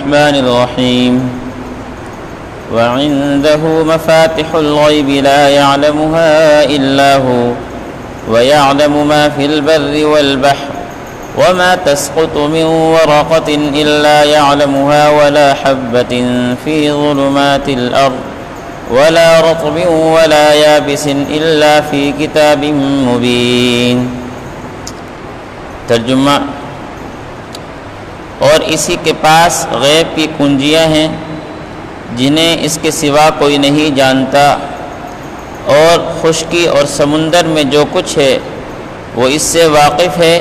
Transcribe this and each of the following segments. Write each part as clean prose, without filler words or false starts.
الرحمن الرحيم وعنده مفاتح الغيب لا يعلمها إلا هو ويعلم ما في البر والبحر وما تسقط من ورقة إلا يعلمها ولا حبة في ظلمات الأرض ولا رطب ولا يابس إلا في كتاب مبين۔ ترجمہ: اور اسی کے پاس غیب کی کنجیاں ہیں جنہیں اس کے سوا کوئی نہیں جانتا، اور خشکی اور سمندر میں جو کچھ ہے وہ اس سے واقف ہے۔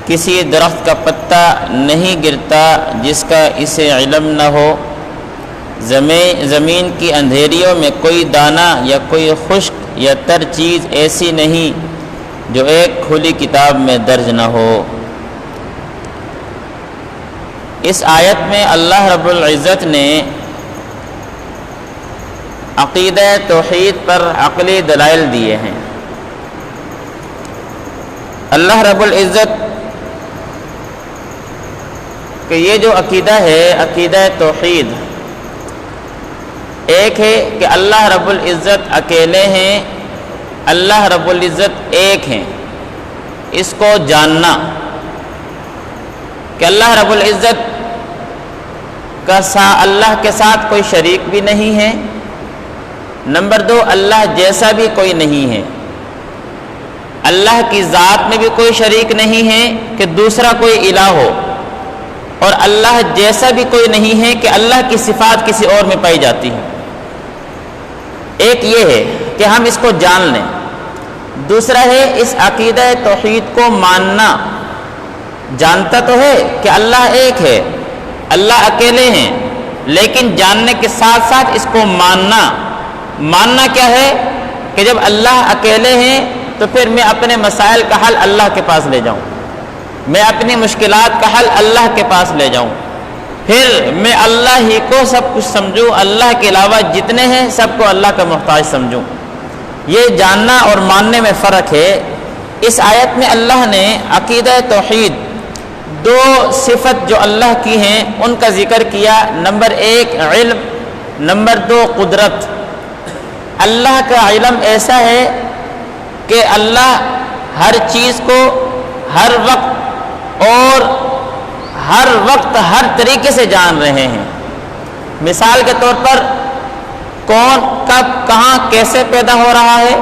کسی درخت کا پتا نہیں گرتا جس کا اسے علم نہ ہو، زمین کی اندھیریوں میں کوئی دانہ یا کوئی خشک یا تر چیز ایسی نہیں جو ایک کھلی کتاب میں درج نہ ہو۔ اس آیت میں اللہ رب العزت نے عقیدہ توحید پر عقلی دلائل دیے ہیں۔ اللہ رب العزت کہ یہ جو عقیدہ ہے، عقیدہ توحید، ایک ہے کہ اللہ رب العزت اکیلے ہیں، اللہ رب العزت ایک ہیں، اس کو جاننا کہ اللہ رب العزت اللہ کے ساتھ کوئی شریک بھی نہیں ہے۔ نمبر 2، اللہ جیسا بھی کوئی نہیں ہے، اللہ کی ذات میں بھی کوئی شریک نہیں ہے کہ دوسرا کوئی الہ ہو، اور اللہ جیسا بھی کوئی نہیں ہے کہ اللہ کی صفات کسی اور میں پائی جاتی ہے۔ ایک یہ ہے کہ ہم اس کو جان لیں۔ دوسرا ہے اس عقیدہ توحید کو ماننا۔ جانتا تو ہے کہ اللہ ایک ہے، اللہ اکیلے ہیں، لیکن جاننے کے ساتھ ساتھ اس کو ماننا کیا ہے کہ جب اللہ اکیلے ہیں تو پھر میں اپنے مسائل کا حل اللہ کے پاس لے جاؤں، میں اپنی مشکلات کا حل اللہ کے پاس لے جاؤں، پھر میں اللہ ہی کو سب کچھ سمجھوں، اللہ کے علاوہ جتنے ہیں سب کو اللہ کا محتاج سمجھوں۔ یہ جاننا اور ماننے میں فرق ہے۔ اس آیت میں اللہ نے عقیدہ توحید، 2 صفت جو اللہ کی ہیں ان کا ذکر کیا۔ نمبر 1 علم، نمبر 2 قدرت۔ اللہ کا علم ایسا ہے کہ اللہ ہر چیز کو ہر وقت اور ہر وقت ہر طریقے سے جان رہے ہیں۔ مثال کے طور پر کون کب کہاں کیسے پیدا ہو رہا ہے،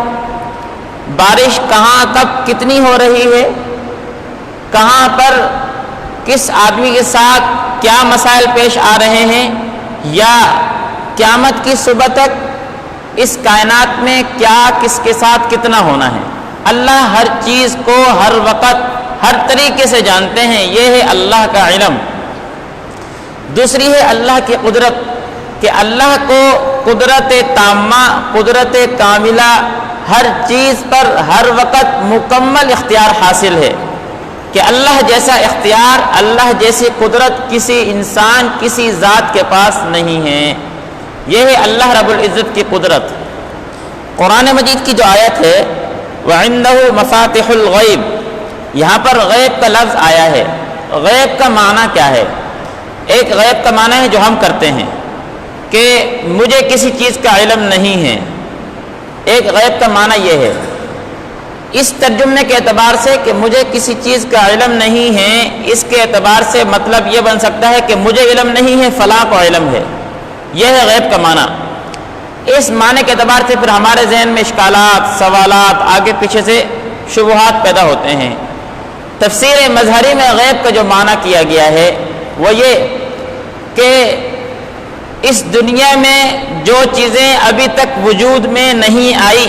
بارش کہاں کب کتنی ہو رہی ہے، کہاں پر کس آدمی کے ساتھ کیا مسائل پیش آ رہے ہیں، یا قیامت کی صبح تک اس کائنات میں کیا کس کے ساتھ کتنا ہونا ہے۔ اللہ ہر چیز کو ہر وقت ہر طریقے سے جانتے ہیں، یہ ہے اللہ کا علم۔ دوسری ہے اللہ کی قدرت، کہ اللہ کو قدرت تامہ، قدرت کاملہ، ہر چیز پر ہر وقت مکمل اختیار حاصل ہے، کہ اللہ جیسا اختیار، اللہ جیسی قدرت کسی انسان، کسی ذات کے پاس نہیں ہے۔ یہ ہے اللہ رب العزت کی قدرت۔ قرآن مجید کی جو آیت ہے وَعِنْدَهُ مَفَاتِحُ الْغَيْبِ، یہاں پر غیب کا لفظ آیا ہے۔ غیب کا معنی کیا ہے؟ ایک غیب کا معنی ہے جو ہم کرتے ہیں کہ مجھے کسی چیز کا علم نہیں ہے۔ ایک غیب کا معنی یہ ہے، اس ترجمے کے اعتبار سے کہ مجھے کسی چیز کا علم نہیں ہے، اس کے اعتبار سے مطلب یہ بن سکتا ہے کہ مجھے علم نہیں ہے، فلاں کو علم ہے۔ یہ ہے غیب کا معنی۔ اس معنی کے اعتبار سے پھر ہمارے ذہن میں اشکالات، سوالات، آگے پیچھے سے شبہات پیدا ہوتے ہیں۔ تفسیر مظہری میں غیب کا جو معنی کیا گیا ہے وہ یہ کہ اس دنیا میں جو چیزیں ابھی تک وجود میں نہیں آئی،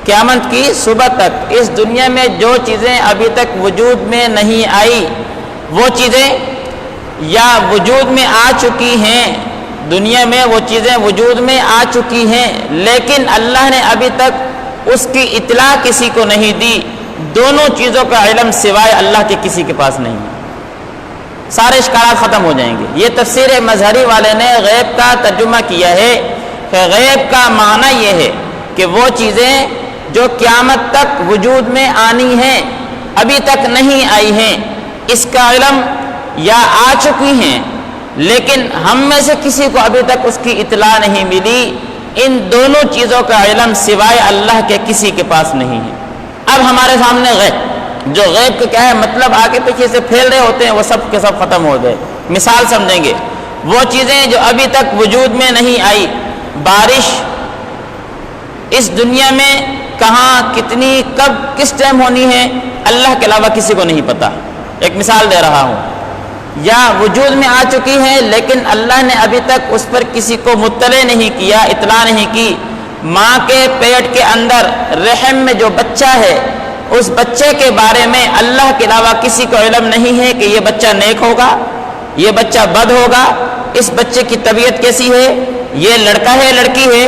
قیامت کی صبح تک اس دنیا میں جو چیزیں ابھی تک وجود میں نہیں آئی، وہ چیزیں یا وجود میں آ چکی ہیں، دنیا میں وہ چیزیں وجود میں آ چکی ہیں، لیکن اللہ نے ابھی تک اس کی اطلاع کسی کو نہیں دی۔ دونوں چیزوں کا علم سوائے اللہ کے کسی کے پاس نہیں ہے۔ سارے اشکالات ختم ہو جائیں گے۔ یہ تفسیر مظہری والے نے غیب کا ترجمہ کیا ہے کہ غیب کا معنی یہ ہے کہ وہ چیزیں جو قیامت تک وجود میں آنی ہیں، ابھی تک نہیں آئی ہیں، اس کا علم یا آ چکی ہیں لیکن ہم میں سے کسی کو ابھی تک اس کی اطلاع نہیں ملی۔ ان دونوں چیزوں کا علم سوائے اللہ کے کسی کے پاس نہیں ہے۔ اب ہمارے سامنے غیب، جو غیب کا کیا ہے مطلب آگے پیچھے سے پھیل رہے ہوتے ہیں، وہ سب کے سب ختم ہو گئے۔ مثال سمجھیں گے، وہ چیزیں جو ابھی تک وجود میں نہیں آئی، بارش اس دنیا میں کہاں، کتنی، کب، کس ٹائم ہونی ہے، اللہ کے علاوہ کسی کو نہیں پتا۔ ایک مثال دے رہا ہوں، یا وجود میں آ چکی ہے لیکن اللہ نے ابھی تک اس پر کسی کو مطلع نہیں کیا، اطلاع نہیں کی۔ ماں کے پیٹ کے اندر رحم میں جو بچہ ہے، اس بچے کے بارے میں اللہ کے علاوہ کسی کو علم نہیں ہے کہ یہ بچہ نیک ہوگا، یہ بچہ بد ہوگا، اس بچے کی طبیعت کیسی ہے، یہ لڑکا ہے لڑکی ہے۔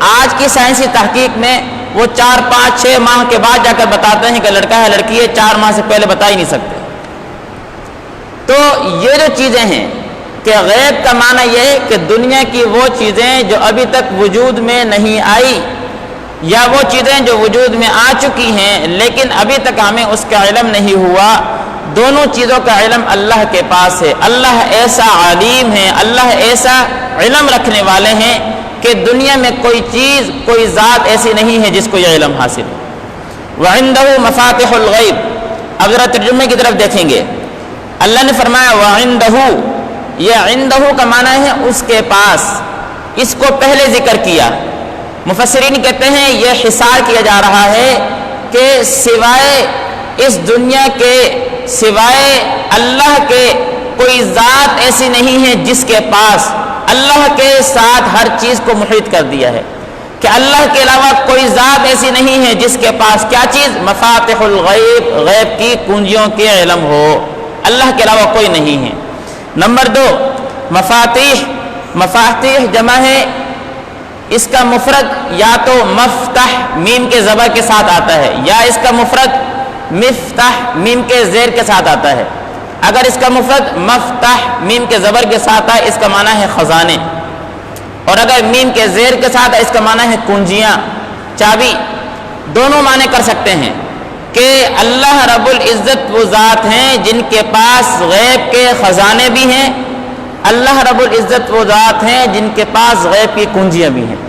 آج کی سائنسی تحقیق میں وہ 4، 5، 6 ماہ کے بعد جا کر بتاتے ہیں کہ لڑکا ہے لڑکی ہے، 4 ماہ سے پہلے بتا ہی نہیں سکتے۔ تو یہ جو چیزیں ہیں کہ غیب کا معنی یہ ہے کہ دنیا کی وہ چیزیں جو ابھی تک وجود میں نہیں آئی، یا وہ چیزیں جو وجود میں آ چکی ہیں لیکن ابھی تک ہمیں اس کا علم نہیں ہوا، دونوں چیزوں کا علم اللہ کے پاس ہے۔ اللہ ایسا عالم ہے، اللہ ایسا علم رکھنے والے ہیں کہ دنیا میں کوئی چیز، کوئی ذات ایسی نہیں ہے جس کو یہ علم حاصل ہے۔ وَعِندَهُ مَفَاتِحُ الْغَيْبِ، اگر ترجمے کی طرف دیکھیں گے، اللہ نے فرمایا وَعِندَهُ، یہ عِندَهُ کا معنی ہے اس کے پاس، اس کو پہلے ذکر کیا۔ مفسرین کہتے ہیں یہ حصار کیا جا رہا ہے کہ سوائے اس دنیا کے، سوائے اللہ کے کوئی ذات ایسی نہیں ہے جس کے پاس اللہ کے ساتھ ہر چیز کو محیط کر دیا ہے، کہ اللہ کے علاوہ کوئی ذات ایسی نہیں ہے جس کے پاس کیا چیز، مفاتح الغیب، غیب کی کنجیوں کے علم ہو، اللہ کے علاوہ کوئی نہیں ہے۔ نمبر 2، مفاتیح، مفاتیح جمع ہے، اس کا مفرد یا تو مفتح میم کے زبر کے ساتھ آتا ہے، یا اس کا مفرد مفتح میم کے زیر کے ساتھ آتا ہے۔ اگر اس کا مفرد مفتح میم کے زبر کے ساتھ آئے اس کا معنی ہے خزانے، اور اگر میم کے زیر کے ساتھ آئے اس کا معنی ہے کنجیاں، چابی۔ دونوں معنی کر سکتے ہیں کہ اللہ رب العزت وہ ذات ہیں جن کے پاس غیب کے خزانے بھی ہیں، اللہ رب العزت وہ ذات ہیں جن کے پاس غیب کی کنجیاں بھی ہیں۔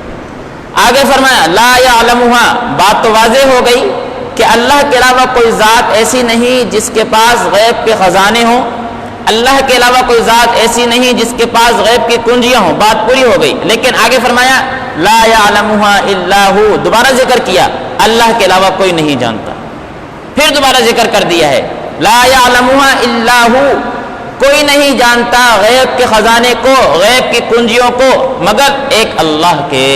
آگے فرمایا لا یعلمها، بات تو واضح ہو گئی کہ اللہ کے علاوہ کوئی ذات ایسی نہیں جس کے پاس غیب کے خزانے ہوں، اللہ کے علاوہ کوئی ذات ایسی نہیں جس کے پاس غیب کی کنجیاں ہوں، بات پوری ہو گئی۔ لیکن آگے فرمایا لا یعلمها الا هو، دوبارہ ذکر کیا اللہ کے علاوہ کوئی نہیں جانتا، پھر دوبارہ ذکر کر دیا ہے لا یعلمها الا هو، کوئی نہیں جانتا غیب کے خزانے کو، غیب کی کنجیوں کو مگر ایک اللہ کے۔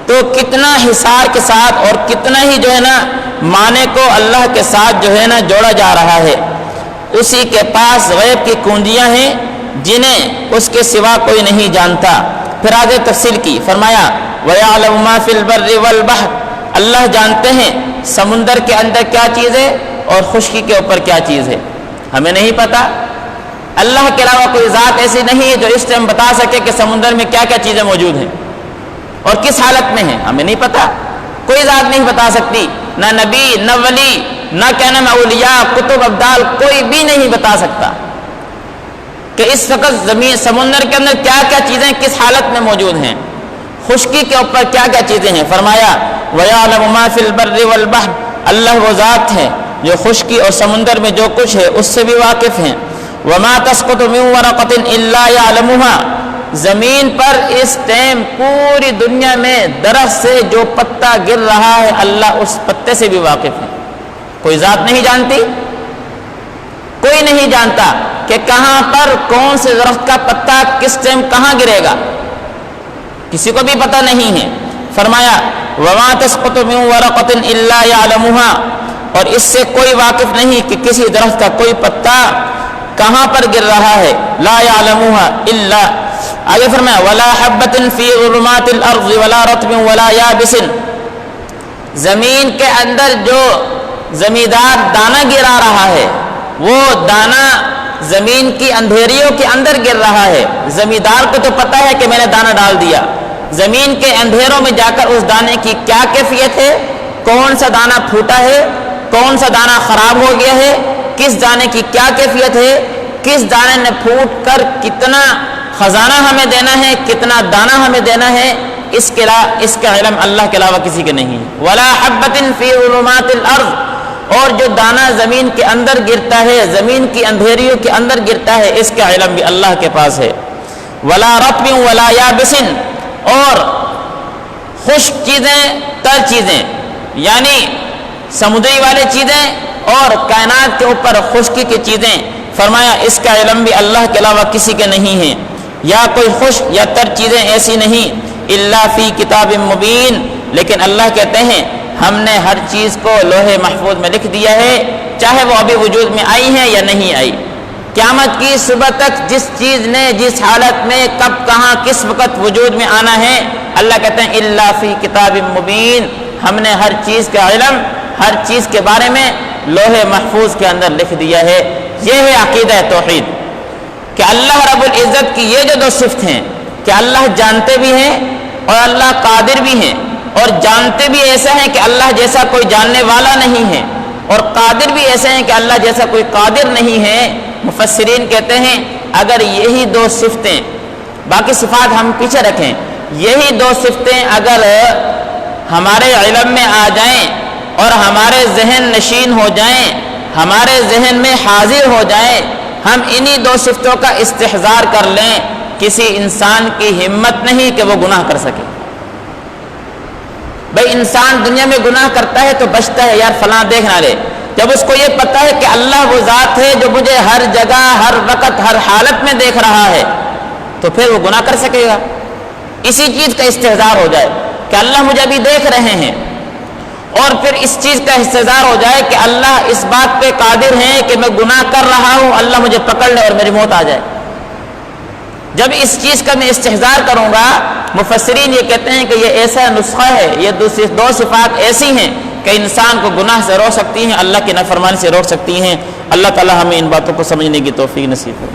تو کتنا حصار کے ساتھ اور کتنا ہی جو ہے نا معنی کو اللہ کے ساتھ جو ہے نا جوڑا جا رہا ہے۔ اسی کے پاس غیب کی کنجیاں ہیں جنہیں اس کے سوا کوئی نہیں جانتا۔ پھر آگے تفصیل کی، فرمایا وَيَعْلَمُ مَا فِي الْبَرِّ وَالْبَحْرِ، اللہ جانتے ہیں سمندر کے اندر کیا چیز ہے اور خشکی کے اوپر کیا چیز ہے، ہمیں نہیں پتا۔ اللہ کے علاوہ کوئی ذات ایسی نہیں ہے جو اس ٹائم بتا سکے کہ سمندر میں کیا کیا چیزیں موجود ہیں اور کس حالت میں ہیں، ہمیں نہیں پتا، کوئی ذات نہیں بتا سکتی، نہ نبی، نہ ولی، نہ کیا نام اولیاء، کتب، ابدال، کوئی بھی نہیں بتا سکتا کہ اس وقت زمین سمندر کے اندر کیا کیا چیزیں کس حالت میں موجود ہیں، خشکی کے اوپر کیا کیا چیزیں ہیں۔ فرمایا وَيَعْلَمُ مَا فِي الْبَرِّ وَالْبَحْرِ، اللہ وہ ذات ہے جو خشکی اور سمندر میں جو کچھ ہے اس سے بھی واقف ہیں۔ وَمَا تَسْقُطُ مِن وَرَقَةٍ إِلَّا يَعْلَمُهَا، زمین پر اس ٹائم پوری دنیا میں درخت سے جو پتا گر رہا ہے اللہ اس پتے سے بھی واقف ہے۔ کوئی ذات نہیں جانتی، کوئی نہیں جانتا کہ کہاں پر کون سے درخت کا پتا کس ٹائم کہاں گرے گا، کسی کو بھی پتہ نہیں ہے۔ فرمایا وَمَا تَسْقُطُ مِن وَرَقَةٍ إِلَّا يَعْلَمُهَا، اور اس سے کوئی واقف نہیں کہ کسی درخت کا کوئی پتا کہاں پر گر رہا ہے، لا يعلمها الا۔ آگے فرمایا ولا حبة في ظلمات الارض ولا رطب ولا يابس، زمین کے اندر جو زمیندار دانہ گرا رہا ہے وہ دانہ زمین کی اندھیریوں کے اندر گر رہا ہے، زمیندار کو تو پتہ ہے کہ میں نے دانہ ڈال دیا، زمین کے اندھیروں میں جا کر اس دانے کی کیا کیفیت ہے، کون سا دانہ پھوٹا ہے، کون سا دانہ خراب ہو گیا ہے، کس دانے کی کیا کیفیت ہے، کس دانے نے پھوٹ کر کتنا خزانہ ہمیں دینا ہے، کتنا دانہ ہمیں دینا ہے، اس کا علم اللہ کے علاوہ کسی کے نہیں ہے۔ ولا حبۃ فی ظلمات الارض، اور جو دانہ زمین کے اندر گرتا ہے، زمین کی اندھیریوں کے اندر گرتا ہے، اس کا علم بھی اللہ کے پاس ہے۔ ولا رطب ولا یابس، اور خشک چیزیں، تر چیزیں، یعنی سمندری والی چیزیں اور کائنات کے اوپر خشکی کی چیزیں، فرمایا اس کا علم بھی اللہ کے علاوہ کسی کے نہیں ہے۔ یا کوئی خشک یا تر چیزیں ایسی نہیں، الا فی کتاب مبین، لیکن اللہ کہتے ہیں ہم نے ہر چیز کو لوح محفوظ میں لکھ دیا ہے، چاہے وہ ابھی وجود میں آئی ہے یا نہیں آئی۔ قیامت کی صبح تک جس چیز نے جس حالت میں کب کہاں کس وقت وجود میں آنا ہے، اللہ کہتے ہیں الا فی کتاب مبین، ہم نے ہر چیز کا علم، ہر چیز کے بارے میں لوح محفوظ کے اندر لکھ دیا ہے۔ یہ ہے عقیدہ توحید کہ اللہ رب العزت کی یہ جو دو صفت ہیں کہ اللہ جانتے بھی ہیں اور اللہ قادر بھی ہیں، اور جانتے بھی ایسا ہیں کہ اللہ جیسا کوئی جاننے والا نہیں ہے، اور قادر بھی ایسے ہیں کہ اللہ جیسا کوئی قادر نہیں ہے۔ مفسرین کہتے ہیں اگر یہی دو صفتیں، باقی صفات ہم پیچھے رکھیں، یہی دو صفتیں اگر ہمارے علم میں آ جائیں اور ہمارے ذہن نشین ہو جائیں، ہمارے ذہن میں حاضر ہو جائیں، ہم انہی دو صفتوں کا استحضار کر لیں، کسی انسان کی ہمت نہیں کہ وہ گناہ کر سکے۔ بھئی انسان دنیا میں گناہ کرتا ہے تو بچتا ہے، یار فلاں دیکھ نہ لے، جب اس کو یہ پتہ ہے کہ اللہ وہ ذات ہے جو مجھے ہر جگہ، ہر وقت، ہر حالت میں دیکھ رہا ہے، تو پھر وہ گناہ کر سکے گا۔ اسی چیز کا استحضار ہو جائے کہ اللہ مجھے ابھی دیکھ رہے ہیں، اور پھر اس چیز کا استحضار ہو جائے کہ اللہ اس بات پہ قادر ہیں کہ میں گناہ کر رہا ہوں، اللہ مجھے پکڑ لے اور میری موت آ جائے۔ جب اس چیز کا میں استحضار کروں گا، مفسرین یہ کہتے ہیں کہ یہ ایسا نسخہ ہے، یہ دو صفات ایسی ہیں کہ انسان کو گناہ سے روک سکتی ہیں، اللہ کی نافرمانی سے روک سکتی ہیں۔ اللہ تعالی ہمیں ان باتوں کو سمجھنے کی توفیق نصیب کرے۔